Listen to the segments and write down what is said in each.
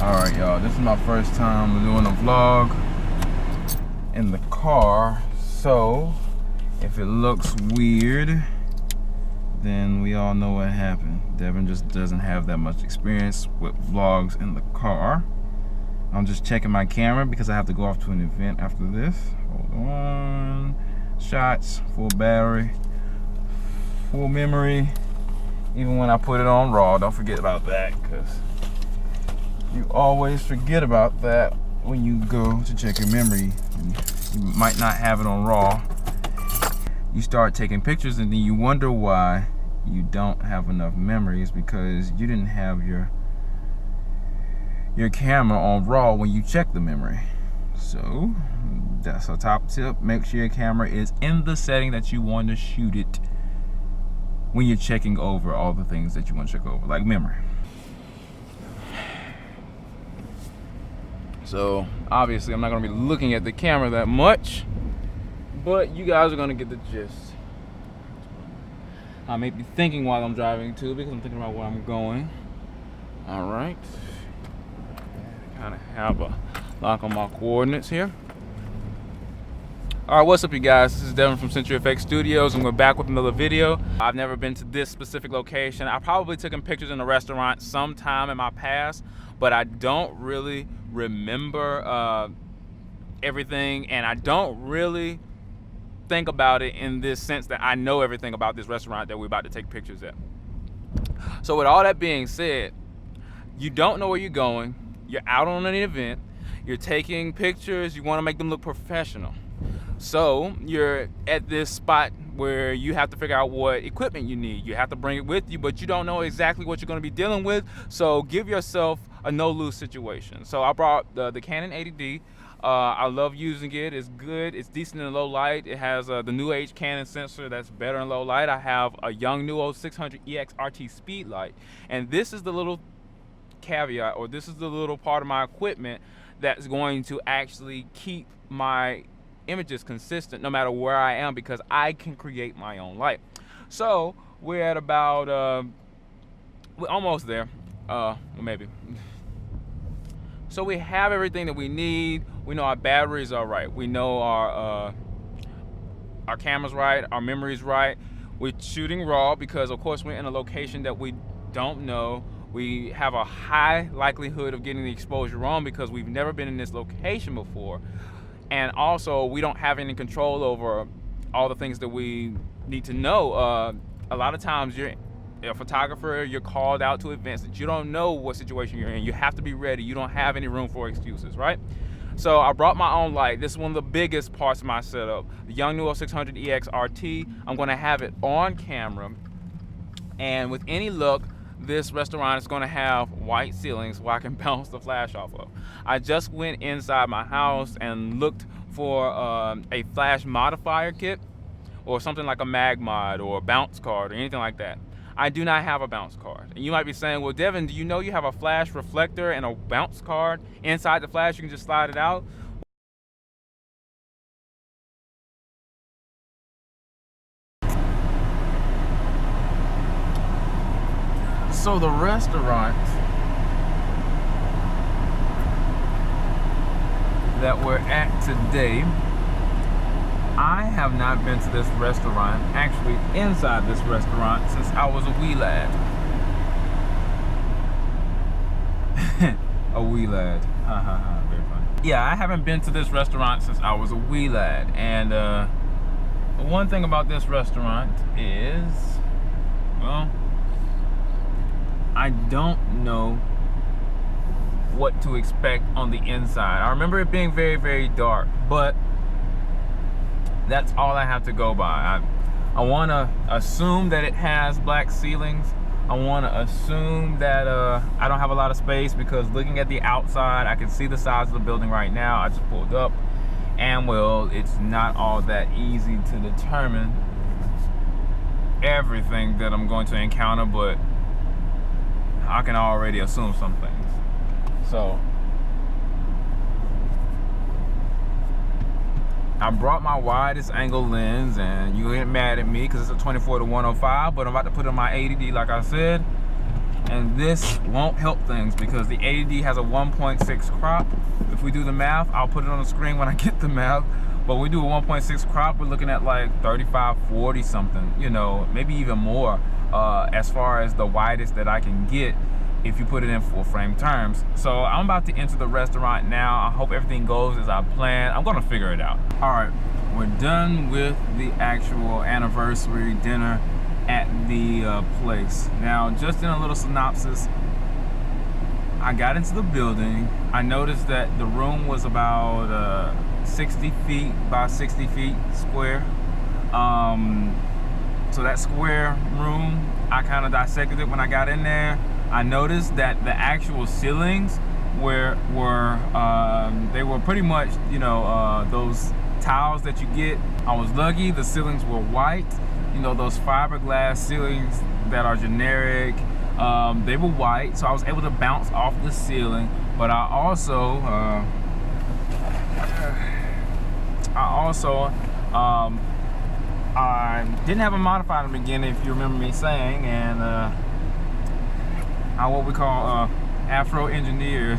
Alright y'all, this is my first time doing a vlog in the car, so if it looks weird, then we all know what happened. Devin just doesn't have that much experience with vlogs in the car. I'm just checking my camera because I have to go off to an event after this. Hold on. Shots, full battery, full memory. Even when I put it on raw, don't forget about that, because you always forget about that when you go to check your memory. You might not have it on raw. You start taking pictures and then you wonder why you don't have enough memories, because you didn't have your camera on raw when you check the memory. So that's a top tip. Make sure your camera is in the setting that you want to shoot it when you're checking over all the things that you want to check over, like memory. So obviously I'm not going to be looking at the camera that much, but you guys are going to get the gist. I may be thinking while I'm driving too, because I'm thinking about where I'm going. All right. Kind of have a lock on my coordinates here. All right, what's up you guys? This is Devin from CenturyFX Studios, and we're back with another video. I've never been to this specific location. I probably took pictures in a restaurant sometime in my past, but I don't really remember everything, and I don't really think about it in this sense that I know everything about this restaurant that we're about to take pictures at. So with all that being said, you don't know where you're going, you're out on an event, you're taking pictures, you want to make them look professional. So you're at this spot where you have to figure out what equipment you need. You have to bring it with you, but you don't know exactly what you're going to be dealing with. So give yourself a no-lose situation. So I brought the Canon 80D. I love using it. It's good. It's decent in low light. It has the new age Canon sensor that's better in low light. I have a Yongnuo 600EX RT speed light, and this is the little caveat, or this is the little part of my equipment that's going to actually keep my images consistent no matter where I am, because I can create my own light. So we're at about we're almost there, maybe. So we have everything that we need. We know our batteries are right, we know our camera's right, our memory's right. We're shooting raw because of course we're in a location that we don't know. We have a high likelihood of getting the exposure wrong because we've never been in this location before. And also, we don't have any control over all the things that we need to know. A lot of times, you're a photographer, you're called out to events that you don't know what situation you're in. You have to be ready. You don't have any room for excuses, right? So I brought my own light. This is one of the biggest parts of my setup. The Yongnuo 600EX RT. I'm going to have it on camera. And with any luck, this restaurant is going to have white ceilings where I can bounce the flash off of. I just went inside my house and looked for a flash modifier kit, or something like a mag mod or a bounce card or anything like that. I do not have a bounce card. And you might be saying, well, Devin, do you know you have a flash reflector and a bounce card inside the flash? You can just slide it out. So the restaurant that we're at today, I have not been to this restaurant, actually inside this restaurant, since I was a wee lad. A wee lad. Very funny. Yeah, I haven't been to this restaurant since I was a wee lad. And the one thing about this restaurant is, well, I don't know what to expect on the inside. I remember it being very, very dark, but that's all I have to go by. I want to assume that it has black ceilings. I want to assume that I don't have a lot of space, because looking at the outside, I can see the size of the building right now. I just pulled up, and well, it's not all that easy to determine everything that I'm going to encounter, but I can already assume some things. So I brought my widest angle lens, and you get mad at me because it's a 24 to 105, but I'm about to put on my 80D like I said, and this won't help things because the 80D has a 1.6 crop. If we do the math, I'll put it on the screen when I get the math, but we do a 1.6 crop, we're looking at like 35, 40 something, you know, maybe even more as far as the widest that I can get if you put it in full frame terms. So I'm about to enter the restaurant now. I hope everything goes as I planned. I'm gonna figure it out. All right, we're done with the actual anniversary dinner at the place. Now, just in a little synopsis, I got into the building. I noticed that the room was about 60 feet by 60 feet square. So that square room, I kind of dissected it when I got in there. I noticed that the actual ceilings were pretty much, you know, those tiles that you get. I was lucky, the ceilings were white. You know, those fiberglass ceilings that are generic, they were white, so I was able to bounce off the ceiling. But I also I didn't have a modifier in the beginning, if you remember me saying, and what we call Afro engineered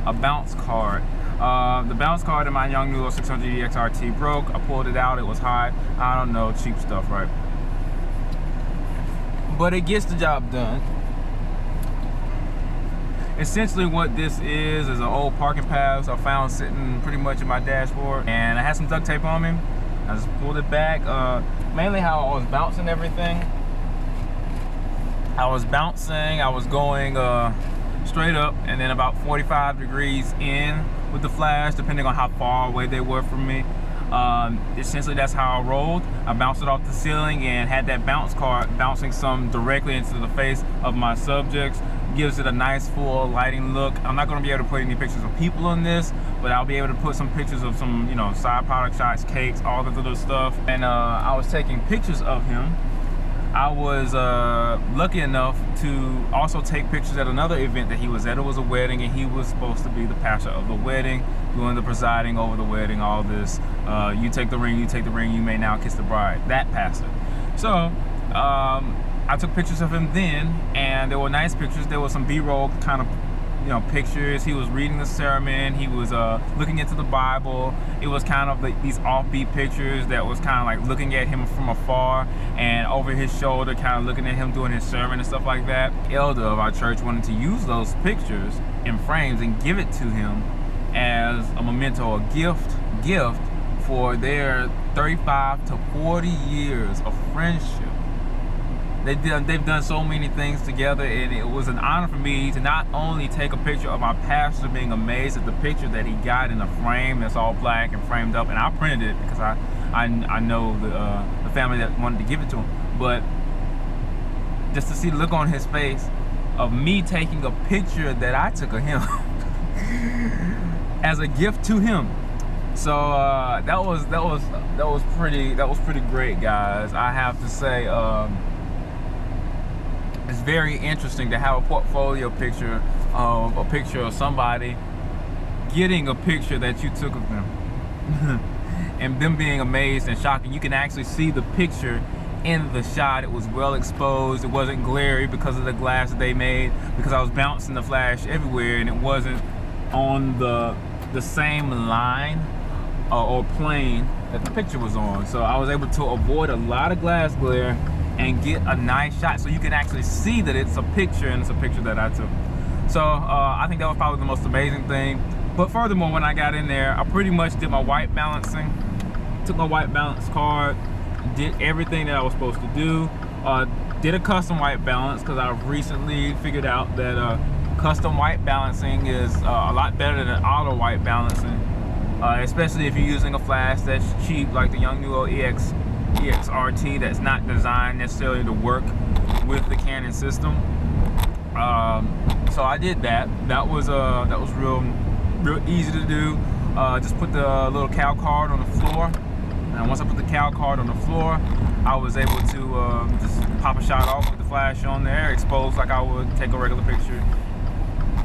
a bounce card. The bounce card in my Young Nuo 600 XRT broke. I pulled it out, it was hot. I don't know, cheap stuff, right? But it gets the job done. Essentially what this is an old parking pass I found sitting pretty much in my dashboard, and I had some duct tape on me. I just pulled it back. Mainly how I was bouncing everything. I was bouncing, I was going straight up and then about 45 degrees in with the flash, depending on how far away they were from me. Essentially that's how I rolled. I bounced it off the ceiling and had that bounce card bouncing some directly into the face of my subjects. Gives it a nice full lighting look. I'm not going to be able to put any pictures of people on this, but I'll be able to put some pictures of some, you know, side product shots, cakes, all that other stuff. And I was taking pictures of him. I was lucky enough to also take pictures at another event that he was at. It was a wedding, and he was supposed to be the pastor of the wedding, doing the presiding over the wedding, all this. You take the ring, you may now kiss the bride. That pastor. So I took pictures of him then, and there were nice pictures. There was some B-roll kind of, you know, pictures. He was reading the sermon. He was looking into the Bible. It was kind of like these offbeat pictures that was kind of like looking at him from afar and over his shoulder, kind of looking at him doing his sermon and stuff like that. The elder of our church wanted to use those pictures in frames and give it to him as a memento, a gift for their 35 to 40 years of friendship. They've done so many things together, and it was an honor for me to not only take a picture of my pastor being amazed at the picture that he got in a frame that's all black and framed up, and I printed it because I know the family that wanted to give it to him, but just to see the look on his face of me taking a picture that I took of him as a gift to him. So that was pretty great, guys. I have to say. It's very interesting to have a portfolio picture of somebody getting a picture that you took of them and them being amazed and shocked. And you can actually see the picture in the shot. It was well exposed. It wasn't glary because of the glass that they made, because I was bouncing the flash everywhere, and it wasn't on the same line or plane that the picture was on. So I was able to avoid a lot of glass glare and get a nice shot, so you can actually see that it's a picture, and it's a picture that I took. So I think that was probably the most amazing thing. But furthermore, when I got in there, I pretty much did my white balancing, took my white balance card, did everything that I was supposed to do, did a custom white balance, because I've recently figured out that custom white balancing is a lot better than auto white balancing, especially if you're using a flash that's cheap, like the Young Nuo EXRT, that's not designed necessarily to work with the Canon system. So I did that. That was real easy to do. Just put the little cal card on the floor, and once I put the cal card on the floor, I was able to just pop a shot off with the flash on there, exposed like I would take a regular picture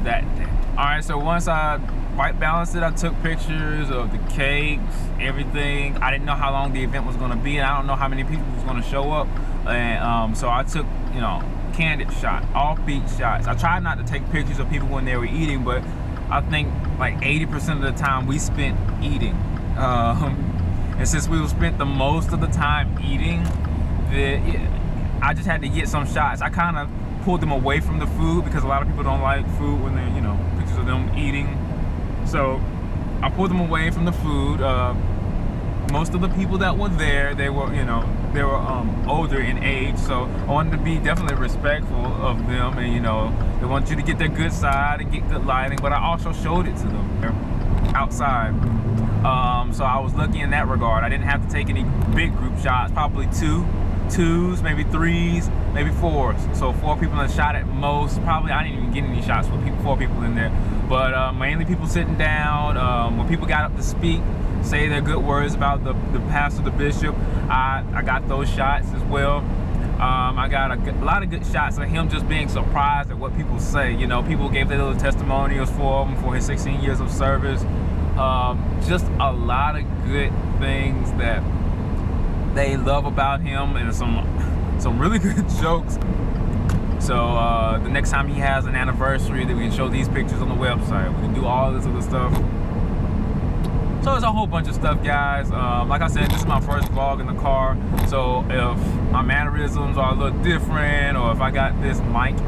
that day. All right, so once I white balanced it, I took pictures of the cakes, everything. I didn't know how long the event was going to be, and I don't know how many people was going to show up, and so I took, you know, candid shot, offbeat shots. I tried not to take pictures of people when they were eating, but I think like 80% of the time we spent eating. And since we spent the most of the time eating, I just had to get some shots. I kind of pulled them away from the food because a lot of people don't like food when they're, you know, pictures of them eating. So I pulled them away from the food. Most of the people that were there, they were, you know, they were older in age, so I wanted to be definitely respectful of them, and you know, they want you to get their good side and get good lighting, but I also showed it to them outside. So I was lucky in that regard. I didn't have to take any big group shots, probably twos, maybe threes, maybe fours. So 4 people in the shot at most. Probably I didn't even get any shots with 4 people in there, but mainly people sitting down. When people got up to speak, say their good words about the pastor, the bishop, I got those shots as well. I got a lot of good shots of him just being surprised at what people say. You know, people gave their little testimonials for him for his 16 years of service. Just a lot of good things that they love about him, and some really good jokes. So the next time he has an anniversary, that we can show these pictures on the website. We can do all this other stuff. So it's a whole bunch of stuff, guys. Like I said, this is my first vlog in the car, so if my mannerisms are a little different, or if I got this mic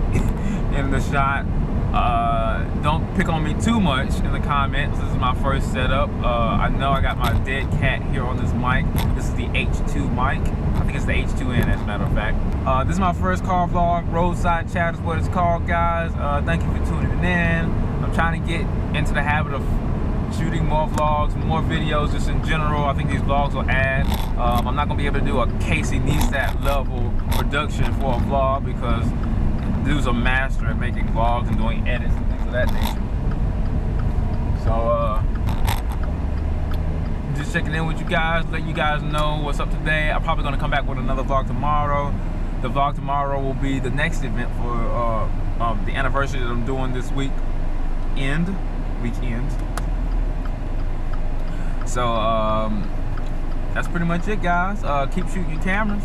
in the shot, don't pick on me too much in the comments. This is my first setup. I know I got my dead cat here on this mic. This is the H2 mic. I think it's the H2N, as a matter of fact. This is my first car vlog. Roadside chat is what it's called, guys. Thank you for tuning in. I'm trying to get into the habit of shooting more vlogs, more videos, just in general. I think these vlogs will add. I'm not gonna be able to do a Casey Neistat level production for a vlog because the dude's a master at making vlogs and doing edits and things of that nature. So just checking in with you guys, letting you guys know what's up today. I'm probably gonna come back with another vlog tomorrow. The vlog tomorrow will be the next event for the anniversary that I'm doing this weekend. So that's pretty much it, guys. Keep shooting your cameras.